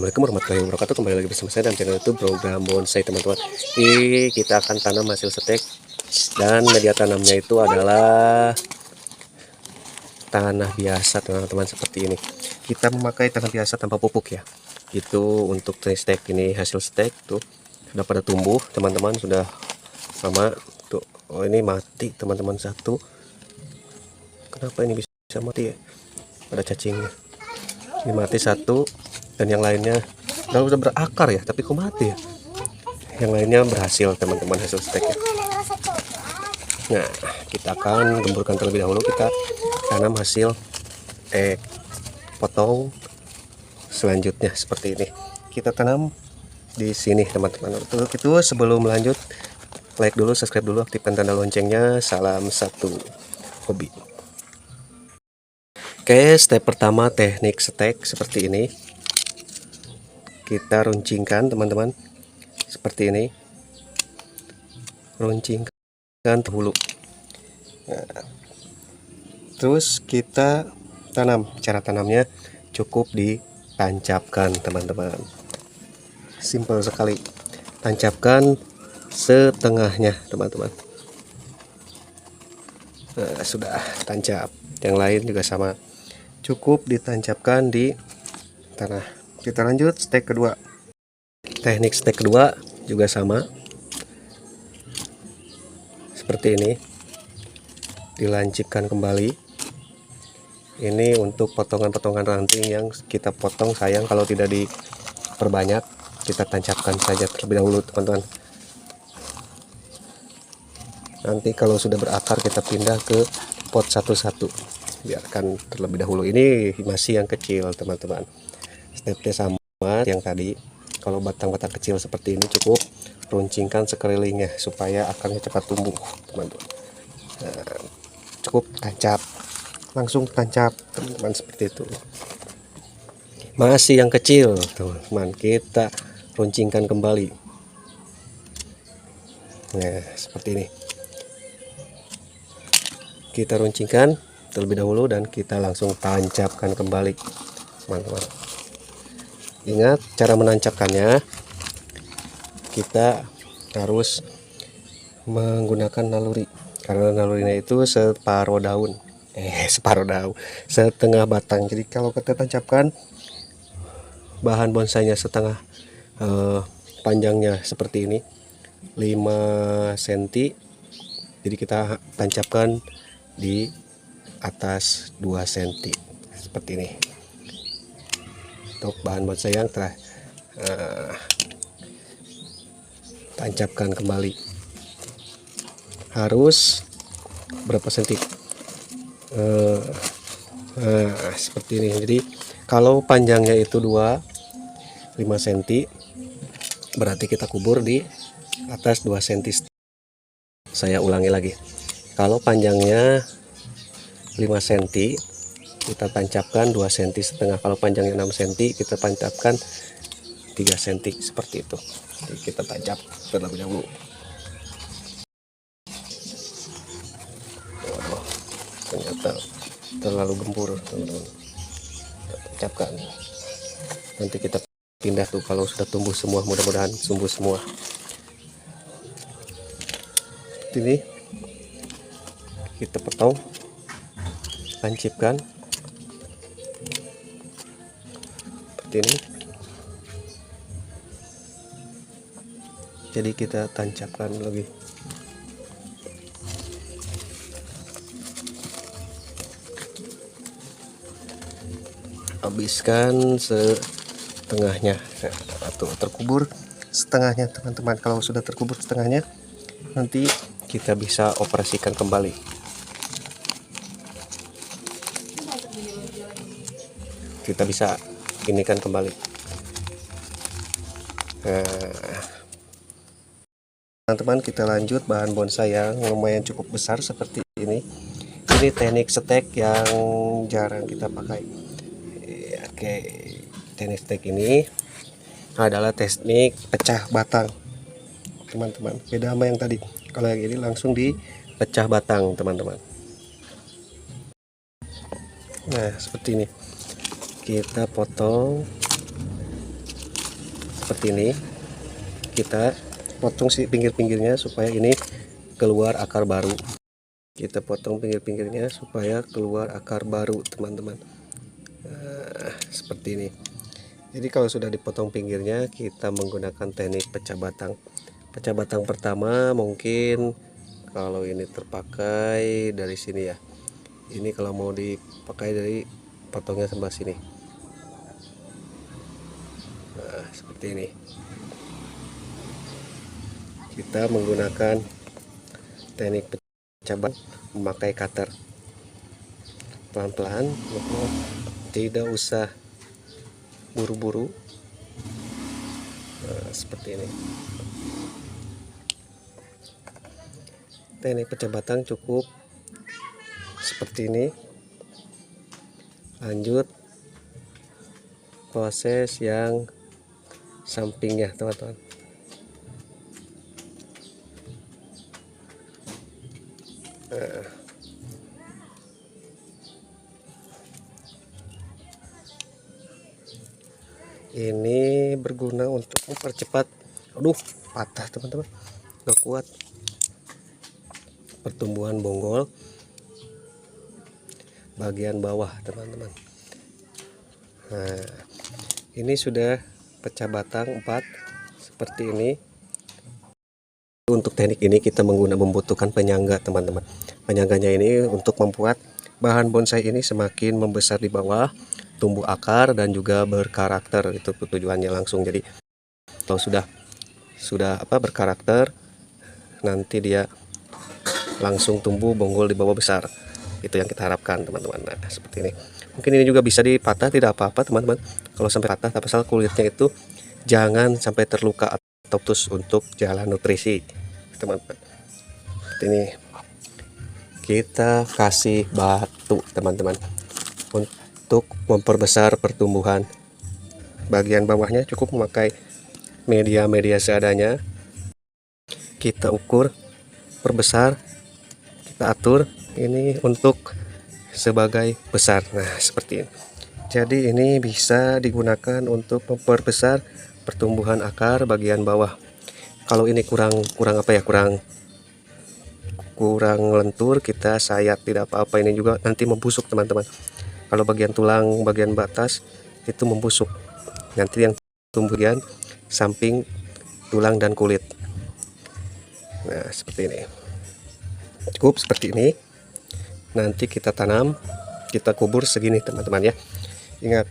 Assalamualaikum warahmatullahi wabarakatuh. Kembali lagi bersama saya dalam channel YouTube Program Bonsai, teman-teman. Ini kita akan tanam hasil stek, dan media tanamnya itu adalah tanah biasa, teman-teman, seperti ini. Kita memakai tanah biasa tanpa pupuk ya. Itu untuk stek ini, hasil stek tuh sudah pada tumbuh, teman-teman, sudah lama tuh. Oh, ini mati, teman-teman, satu. Kenapa ini bisa mati ya? Ada cacingnya. Ini mati satu, dan yang lainnya udah berakar ya, tapi kok mati ya. Yang lainnya berhasil, teman-teman, hasil steknya. Nah, kita akan gemburkan terlebih dahulu. Kita tanam hasil potong selanjutnya seperti ini. Kita tanam di sini, teman-teman. Untuk itu, sebelum lanjut, like dulu, subscribe dulu, aktifkan tanda loncengnya. Salam satu hobi. Oke, step pertama teknik stek seperti ini. Kita runcingkan, teman-teman, seperti ini. Runcingkan dahulu. Nah, terus kita tanam. Cara tanamnya cukup ditancapkan, teman-teman. Simpel sekali. Tancapkan setengahnya, teman-teman. Nah, sudah tancap. Yang lain juga sama. Cukup ditancapkan di tanah. Kita lanjut stek kedua. Teknik stek kedua juga sama. Seperti ini. Dilancipkan kembali. Ini untuk potongan-potongan ranting yang kita potong, sayang kalau tidak diperbanyak. Kita tancapkan saja terlebih dahulu, teman-teman. Nanti kalau sudah berakar kita pindah ke pot satu-satu. Biarkan terlebih dahulu. Ini masih yang kecil, teman-teman. Stepnya sama yang tadi. Kalau batang-batang kecil seperti ini cukup runcingkan sekelilingnya supaya akarnya cepat tumbuh, teman-teman. Nah, cukup tancap, langsung tancap, teman-teman, seperti itu. Masih yang kecil, teman-teman, kita runcingkan kembali. Nah, seperti ini. Kita runcingkan terlebih dahulu dan kita langsung tancapkan kembali, teman-teman. Ingat cara menancapkannya, kita harus menggunakan naluri, karena nalurinya itu separuh daun, setengah batang. Jadi kalau kita tancapkan bahan bonsainya setengah panjangnya seperti ini, 5 cm, jadi kita tancapkan di atas 2 cm seperti ini. Untuk bahan bonsai yang telah tancapkan kembali harus berapa senti, seperti ini. Jadi kalau panjangnya itu 5 cm, berarti kita kubur di atas 2 cm. Saya ulangi lagi, kalau panjangnya 5 cm kita tancapkan 2 cm setengah. Kalau panjangnya 6 cm kita tancapkan 3 cm, seperti itu. Jadi kita tancap terlebih dahulu. Waduh, ternyata terlalu gembur, teman-teman. Tancapkan. Nanti kita pindah tuh kalau sudah tumbuh semua, mudah-mudahan tumbuh semua. Ini kita potong, lancipkan seperti ini. Jadi kita tancapkan lagi. Habiskan setengahnya atau terkubur setengahnya, teman-teman. Kalau sudah terkubur setengahnya, nanti kita bisa operasikan kembali. Kita bisa inikan kembali. Teman-teman, kita lanjut bahan bonsai yang lumayan cukup besar seperti ini. Ini teknik stek yang jarang kita pakai. Oke, teknik stek ini adalah teknik pecah batang, teman-teman. Beda sama yang tadi. Kalau yang ini langsung dipecah batang, teman-teman. Nah, seperti ini. Kita potong seperti ini. Kita potong si pinggir-pinggirnya supaya ini keluar akar baru. Kita potong pinggir-pinggirnya supaya keluar akar baru, teman-teman. Seperti ini. Jadi kalau sudah dipotong pinggirnya, kita menggunakan teknik pecah batang. Pecah batang pertama mungkin kalau ini terpakai dari sini ya. Ini kalau mau dipakai dari potongnya sampai sini. Nah, seperti ini. Kita menggunakan teknik pecah batang memakai cutter. Pelan-pelan, tidak usah buru-buru. Nah, seperti ini. Teknik pecah batang cukup seperti ini. Lanjut proses yang sampingnya, teman-teman. Ini berguna untuk mempercepat, aduh patah teman-teman, gak kuat, pertumbuhan bonggol bagian bawah, teman-teman. Nah, ini sudah pecah batang 4 seperti ini. Untuk teknik ini kita membutuhkan penyangga, teman-teman. Penyangganya ini untuk membuat bahan bonsai ini semakin membesar di bawah, tumbuh akar dan juga berkarakter. Itu tujuannya langsung. Jadi kalau sudah berkarakter, nanti dia langsung tumbuh bonggol di bawah besar. Itu yang kita harapkan, teman-teman. Nah, seperti ini. Mungkin ini juga bisa dipatah, tidak apa-apa, teman-teman. Kalau sampai patah, tapi asal kulitnya itu jangan sampai terluka atau putus untuk jalan nutrisi, teman-teman. Seperti ini. Kita kasih batu, teman-teman, untuk memperbesar pertumbuhan. Bagian bawahnya cukup memakai media seadanya. Kita ukur, perbesar, kita atur ini untuk sebagai besar. Nah, seperti ini. Jadi ini bisa digunakan untuk memperbesar pertumbuhan akar bagian bawah. Kalau ini kurang lentur, kita sayat, tidak apa-apa. Ini juga nanti membusuk, teman-teman. Kalau bagian tulang, bagian batas itu membusuk, nanti yang tumbuh bagian samping tulang dan kulit. Nah, seperti ini. Cukup seperti ini. Nanti kita tanam, kita kubur segini, teman-teman ya. Ingat,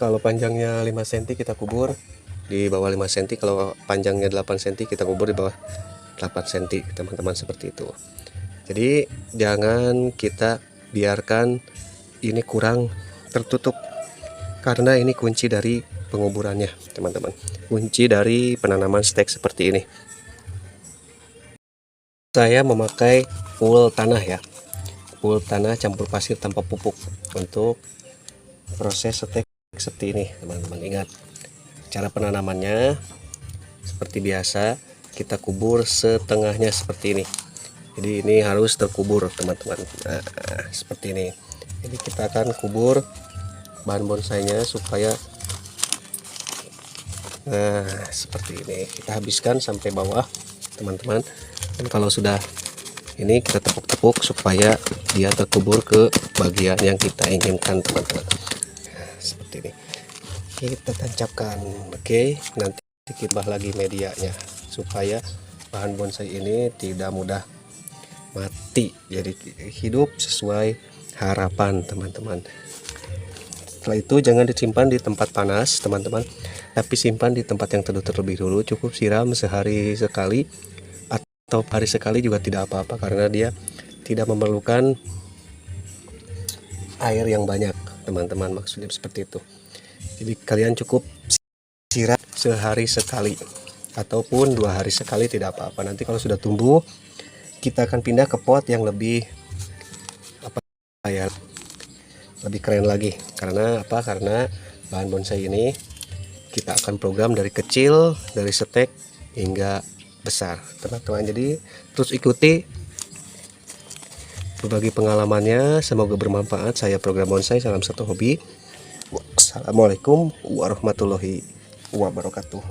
kalau panjangnya 5 cm kita kubur di bawah 5 cm, kalau panjangnya 8 cm kita kubur di bawah 8 cm, teman-teman, seperti itu. Jadi jangan kita biarkan ini kurang tertutup, karena ini kunci dari penguburannya, teman-teman. Kunci dari penanaman stek seperti ini. Saya memakai full tanah ya, full tanah campur pasir tanpa pupuk untuk proses stek seperti ini, teman-teman. Ingat, cara penanamannya seperti biasa, kita kubur setengahnya seperti ini. Jadi ini harus terkubur, teman-teman. Nah, seperti ini. Jadi kita akan kubur bahan bonsainya supaya, nah, seperti ini. Kita habiskan sampai bawah, teman-teman. Dan kalau sudah ini, kita tepuk-tepuk supaya dia terkubur ke bagian yang kita inginkan, teman-teman. Seperti ini. Kita tancapkan. Oke, nanti kita lagi medianya supaya bahan bonsai ini tidak mudah mati, jadi hidup sesuai harapan, teman-teman. Setelah itu jangan disimpan di tempat panas, teman-teman, tapi simpan di tempat yang teduh terlebih dulu. Cukup siram sehari sekali atau hari sekali juga tidak apa-apa, karena dia tidak memerlukan air yang banyak, teman-teman. Maksudnya seperti itu. Jadi kalian cukup siram sehari sekali ataupun 2 hari sekali, tidak apa-apa. Nanti kalau sudah tumbuh, kita akan pindah ke pot yang lebih lebih keren lagi. Karena apa? Karena bahan bonsai ini kita akan program dari kecil, dari stek hingga besar, teman-teman. Jadi terus ikuti berbagi pengalamannya, semoga bermanfaat. Saya Program Bonsai, salam satu hobi. Wassalamualaikum warahmatullahi wabarakatuh. wabarakatuh.